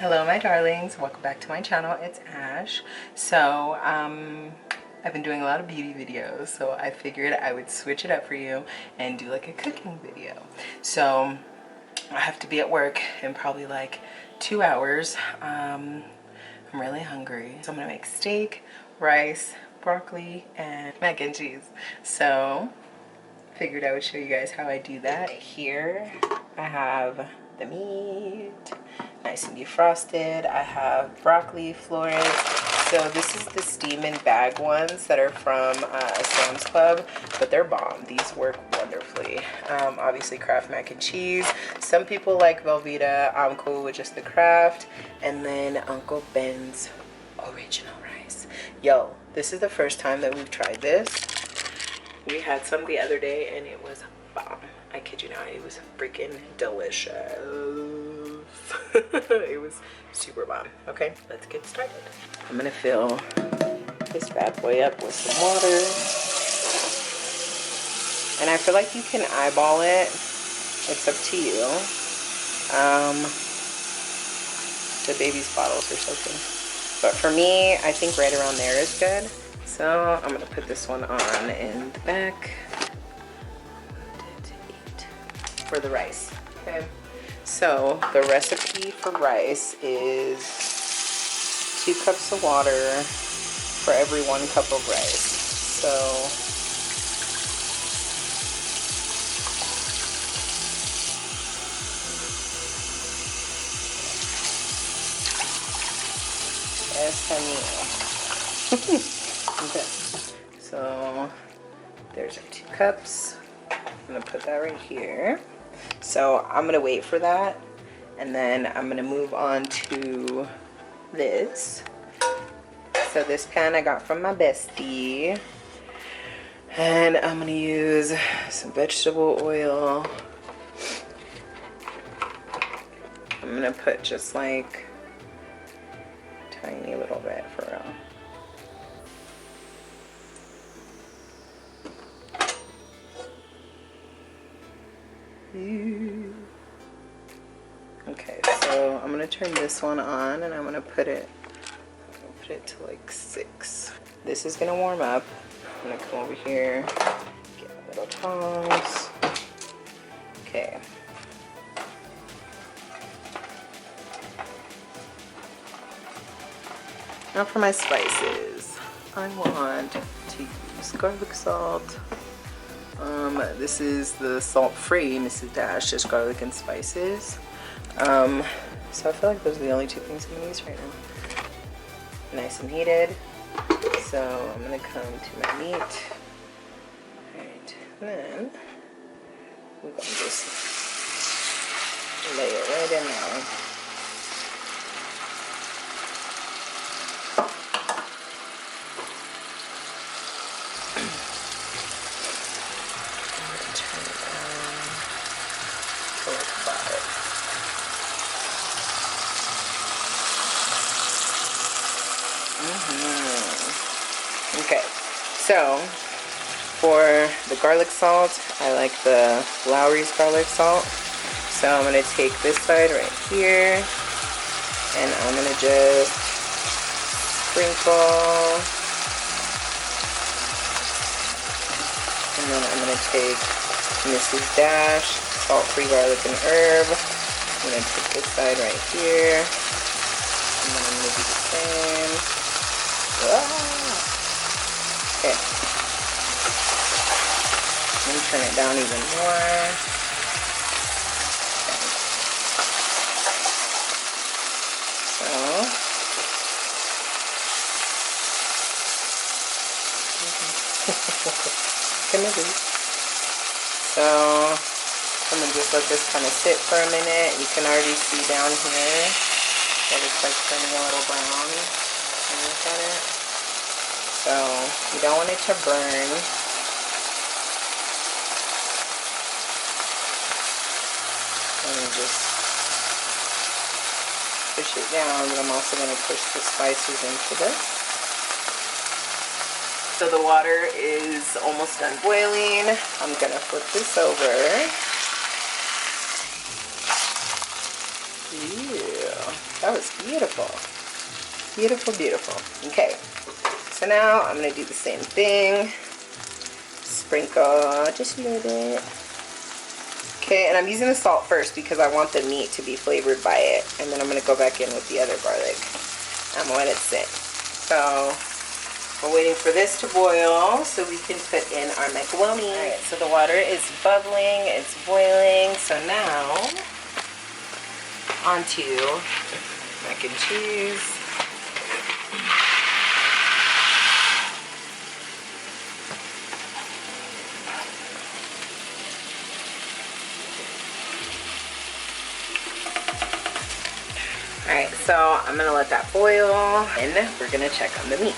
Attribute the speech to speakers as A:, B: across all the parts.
A: Hello my darlings, welcome back to my channel. It's Ash. So I've been doing a lot of beauty videos, so I figured I would switch it up for you and do like a cooking video. So I have to be at work in probably like 2 hours. I'm really hungry, so I'm gonna make steak, rice, broccoli, and mac and cheese. So figured I would show you guys how I do that. Here I have the meat, nice and defrosted. I have broccoli florets. So this is the steam and bag ones that are from Sam's Club, but they're bomb. These work wonderfully. Obviously Kraft mac and cheese. Some people like Velveeta. I'm cool with just the Kraft. And then Uncle Ben's original rice. Yo, this is the first time that we've tried this. We had some the other day and it was bomb. I kid you not, it was freaking delicious. It was super bomb. Okay, let's get started. I'm gonna fill this bad boy up with some water. And I feel like you can eyeball it. It's up to you. The baby's bottles or something. But for me, I think right around there is good. So I'm gonna put this one on in the back. For the rice. Okay, so the recipe for rice is 2 cups of water for every 1 cup of rice. So okay, so there's our 2 cups. I'm gonna put that right here. So I'm gonna wait for that, and then I'm gonna move on to this. So this pan I got from my bestie, and I'm gonna use some vegetable oil. I'm gonna put just like a tiny little bit for real. Okay, so I'm gonna turn this one on and I'm gonna put it to like 6. This is gonna warm up. I'm gonna come over here, get my little tongs. Okay. Now for my spices. I want to use garlic salt. This is the salt-free Mrs. Dash, just garlic and spices. So I feel like those are the only 2 things I'm gonna use right now. Nice and heated. So I'm gonna come to my meat. Alright, then we're gonna just lay it right in there. Okay, so for the garlic salt, I like the Lowry's garlic salt. So I'm going to take this side right here, and I'm going to just sprinkle. And then I'm going to take Mrs. Dash, salt-free garlic and herb. I'm going to take this side right here, and then I'm going to do the same. Okay. Let me turn it down even more. Okay. So I'm gonna just let this kind of sit for a minute. You can already see down here that it's like turning a little brown. Look at it. So you don't want it to burn. Let me just push it down, but I'm also going to push the spices into this. So the water is almost done boiling. I'm going to flip this over. Ew, that That was beautiful. Beautiful, beautiful. Okay, so now I'm going to do the same thing. Sprinkle just a little bit. Okay, and I'm using the salt first because I want the meat to be flavored by it. And then I'm going to go back in with the other garlic. I'm going to let it sit. So we're waiting for this to boil so we can put in our macaroni. Alright, so the water is bubbling, it's boiling. So now, onto mac and cheese. Alright, so I'm going to let that boil and we're going to check on the meat.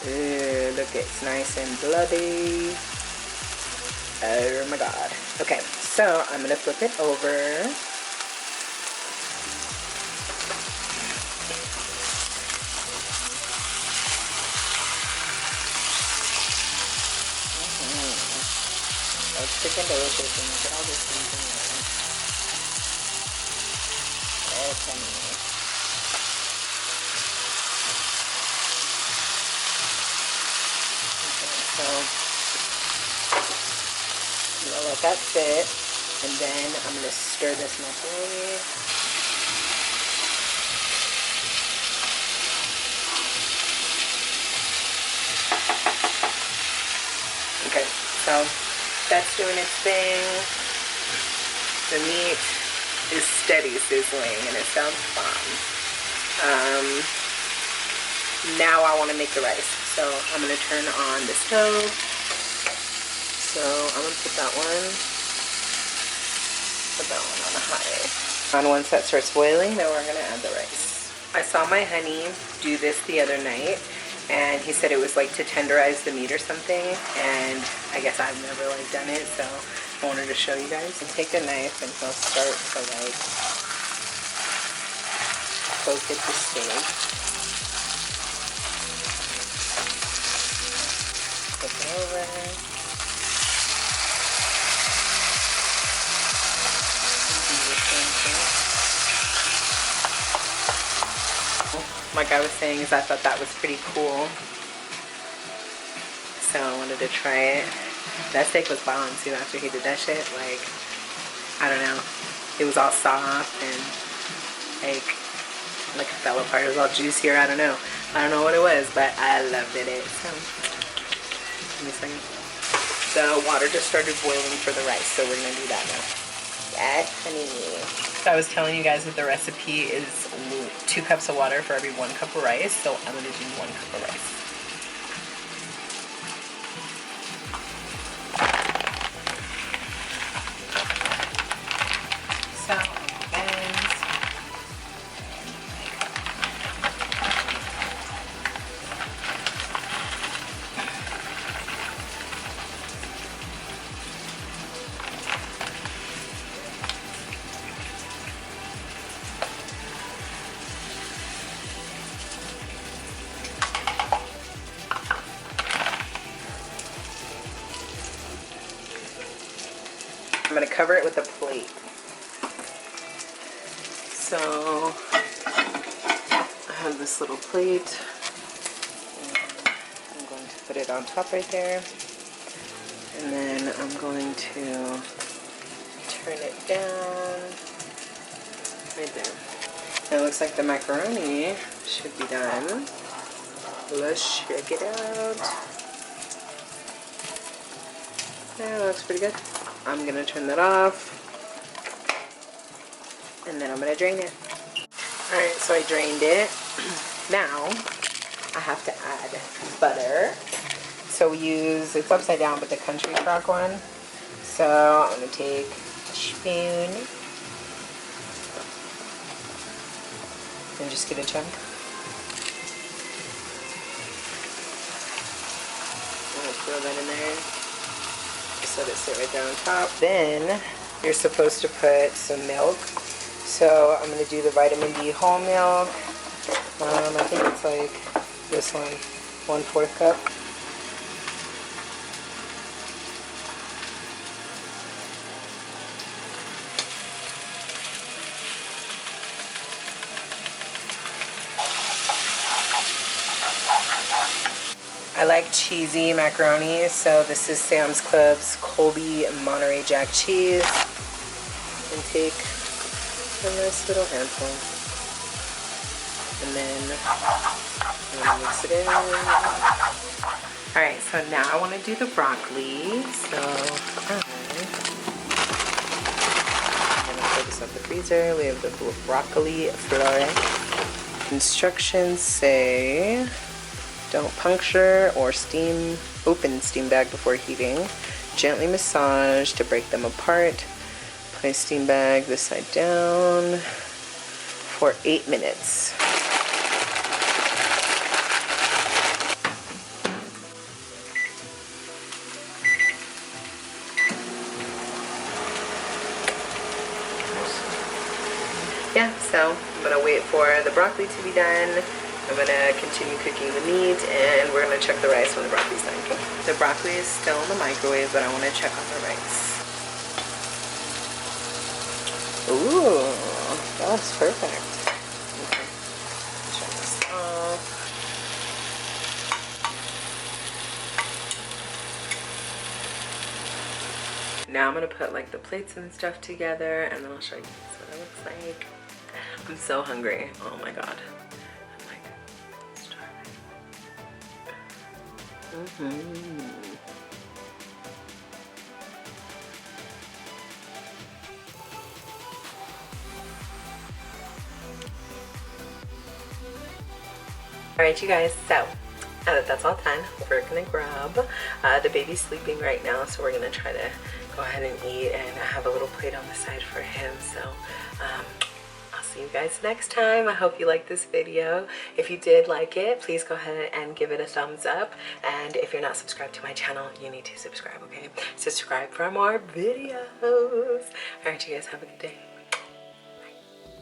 A: Ooh, look, it's nice and bloody. Oh my god. Okay, so I'm going to flip it over. It's freaking delicious and look at all this things in there. It's amazing. So I'm gonna let that sit, and then I'm gonna stir this macaroni. Okay, so that's doing its thing. The meat is steady sizzling, and it sounds fun. Now I want to make the rice. So I'm going to turn on the stove. So I'm going to put that one on high. And once that starts boiling, then we're going to add the rice. I saw my honey do this the other night, and he said it was like to tenderize the meat or something, and I guess I've never like done it, so I wanted to show you guys. And take a knife and he'll start to like poke at the steak. Flip it over. Do the same thing. Like I was saying, is I thought that was pretty cool. So I wanted to try it. That steak was bomb too after he did that shit. Like, I don't know. It was all soft and like it fell apart. It was all juicier. I don't know. I don't know what it was, but I loved it. So. Give me a second. The water just started boiling for the rice, so we're gonna do that now. Yes, honey. So I was telling you guys that the recipe is 2 cups of water for every 1 cup of rice, so I'm gonna do 1 cup of rice. So, I'm going to cover it with a plate. So I have this little plate. And I'm going to put it on top right there. And then I'm going to turn it down right there. And it looks like the macaroni should be done. Let's check it out. Yeah, that looks pretty good. I'm going to turn that off, and then I'm going to drain it. Alright, so I drained it. Now, I have to add butter. So we use, it's upside down, but the country crock one. So I'm going to take a spoon and just get a chunk. I'm going to throw that in there. Just let it sit right there on top. Then you're supposed to put some milk. So I'm going to do the vitamin D whole milk. I think it's like this one, 1/4 cup. I like cheesy macaroni, so this is Sam's Club's Colby Monterey Jack cheese. And take a nice little handful. And then I'm gonna mix it in. Alright, so now I want to do the broccoli. So I'm gonna put this up the freezer. We have the broccoli flore. Instructions say don't puncture or open steam bag before heating. Gently massage to break them apart. Place steam bag this side down for 8 minutes. Yeah, so I'm gonna wait for the broccoli to be done. I'm gonna continue cooking the meat, and we're gonna check the rice when the broccoli's done. Okay. The broccoli is still in the microwave, but I want to check on the rice. Ooh, that looks perfect. Okay, check this off. Now I'm gonna put like the plates and stuff together, and then I'll show you what it looks like. I'm so hungry. Oh my god. I'm like starving. Alright you guys, so that's all done. We're gonna grab, the baby's sleeping right now, so we're gonna try to go ahead and eat, and I have a little plate on the side for him, so I'll see you guys next time. I hope you liked this video. If you did like it, please go ahead and give it a thumbs up, and if you're not subscribed to my channel, you need to subscribe, okay? Subscribe for more videos. Alright you guys, have a good day.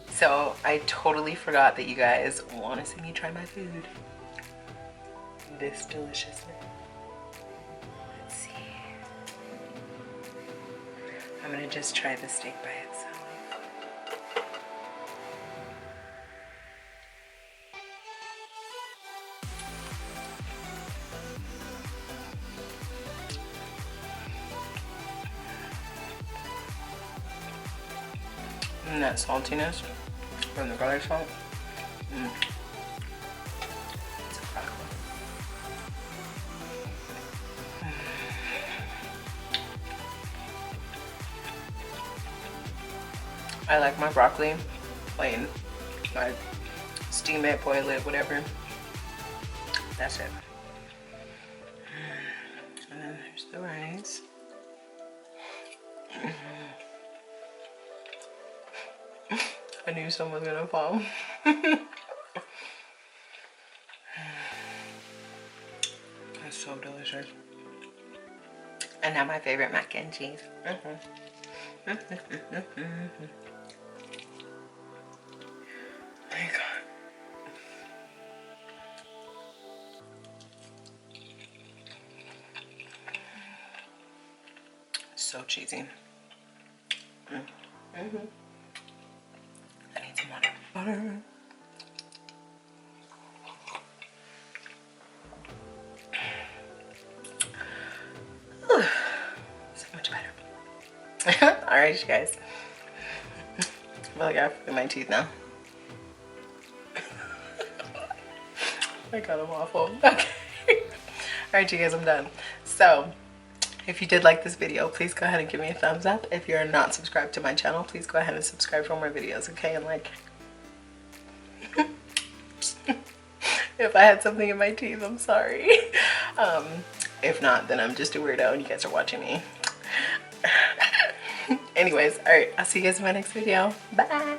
A: So I totally forgot that you guys want to see me try my food. This deliciousness. Let's see. I'm gonna just try the steak by itself. And that saltiness from the garlic salt. It's a broccoli. I like my broccoli plain. I steam it, boil it, whatever. That's it. And then there's the rice. I knew someone was gonna fall. That's so delicious. And now my favorite mac and cheese. My God. So cheesy. I need some water. So much better. Alright, you guys. I feel like I have in my teeth now. I got them awful. Okay. Alright, you guys, I'm done. So, if you did like this video, please go ahead and give me a thumbs up. If you're not subscribed to my channel, please go ahead and subscribe for more videos, okay? And like, if I had something in my teeth, I'm sorry. If not, then I'm just a weirdo and you guys are watching me. Anyways, alright, I'll see you guys in my next video. Bye!